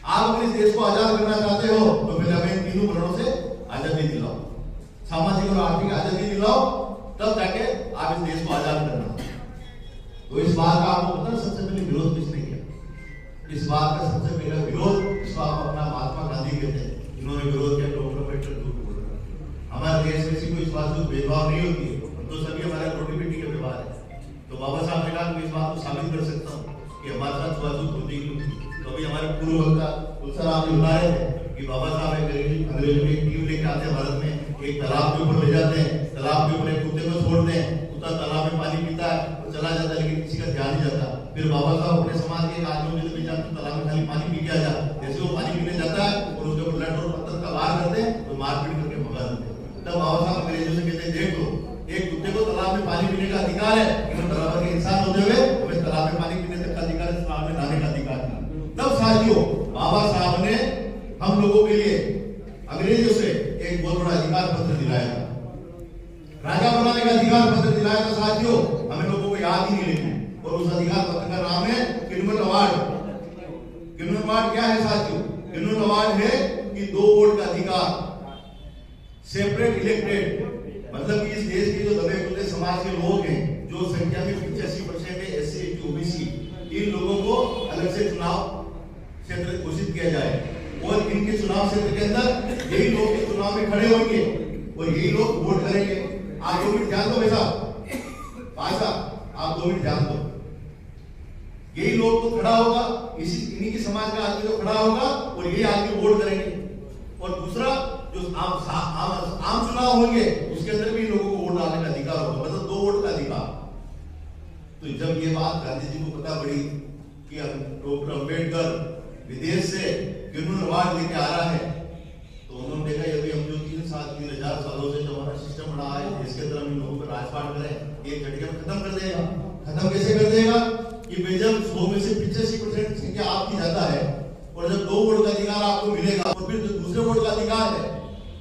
आप अगर इस देश को आजाद करना चाहते हो तो पहले हमें तीनों वर्णों से आजादी दिलाओ, सामाजिक और आर्थिक आजादी दिलाओ, तब जाके आप इस देश को आजाद करना। तो इस बात का आपको पता है सबसे पहले विरोध किसने किया? इस बात का सबसे पहला विरोध, इसको आप अपना महात्मा गांधी कहते हैं, इन्होंने विरोध किया। डॉक्टर अम्बेडकर झूठ बोल रहे हैं, हमारे देश में किसी को इस बात से भेदभाव नहीं होती है, तो सभी हमारे रोटी बेटी के व्यवहार है। तो बाबा साहब ने कहा मैं इस बात को साबित कर सकता हूँ कि हमारे साथ छुआछूत होती क्यों। तो अभी हमारे पूर्व वक्ता तुलसा आप बता रहे थे कि बाबा साहब अंग्रेजों की टीम लेके आते हैं भारत में, एक तालाब के ऊपर ले जाते हैं, तालाब के ऊपर एक कुत्ते को छोड़ते हैं, कुत्ता तालाब में पानी पीता है और चला जाता है, लेकिन किसी का ध्यान नहीं जाता। फिर बाबा साहब अपने समाज के एक आदमी में जाते तालाब में खाली पानी पी के आ जा, जैसे वो पानी पीने जाता है और उसके ऊपर लठ और पत्थर का वार करते हैं तो मारपीट करके भगा देते हैं। तब बाबा साहब अंग्रेजों से कहते हैं देख लो, एक कुत्ते को तालाब में पानी पीने का अधिकार है, लेकिन तालाब के इंसान होते हुए हमें तालाब में पानी पीने तक का अधिकार है, तालाब में नहाने का अधिकार नहीं। तब साथियों बाबा साहब ने हम लोगों के लिए अंग्रेजों से एक बहुत बड़ा अधिकार पत्र दिलाया था, राजा बनाने का अधिकार पत्र दिलाया था साथियों, हमें लोगों को याद ही नहीं लेकिन। और उस अधिकार पत्र का नाम है किन्नर अवार्ड। किन्नर अवार्ड क्या है साथियों? किन्नर अवार्ड है कि 2 वोट का अधिकार, सेपरेट इलेक्टेड, मतलब कि इस देश के जो दबे कुचले समाज के लोग हैं, जो संख्या में 85% है, एससी एसटी ओबीसी, इन लोगों को अलग से चुनाव क्षेत्र घोषित किया जाए और इनके चुनाव क्षेत्र के अंदर यही लोग इस चुनाव में खड़े होंगे और यही लोग वोट करेंगे। आप 2 मिनट ध्यान दो भाई आप 2 मिनट ध्यान दो। यही लोग तो खड़ा होगा, इन्हीं के समाज का आदमी तो खड़ा होगा और यही आदमी वोट करेंगे। और दूसरा जो आम चुनाव होंगे उसके अंदर भी लोगों को वोट डालने का अधिकार होगा, मतलब 2 वोट का अधिकार। तो जब ये बात गांधी जी को पता पड़ी कि डॉक्टर अम्बेडकर विदेश से किन्नर अवार्ड लेके आ रहा है, तो उन्होंने देखा ये हम जो 3,000 सालों से जो हमारा सिस्टम बना है, इसके अंदर हम लोगों पर राजपाट करें, ये झटके में खत्म कर देगा। खत्म कैसे कर देगा कि जब 100 में से 85% संख्या आपकी ज्यादा है और जब 2 वोट का अधिकार आपको मिलेगा और फिर जो दूसरे वोट का अधिकार है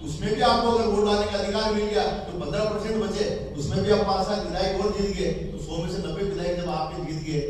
उसमें भी आपको अगर वोट डालने का अधिकार मिल गया तो 15% बचे, उसमें भी आप 5-7 विधायक और जीत गए, तो 100 में से 90 विधायक जब आपने जीत गए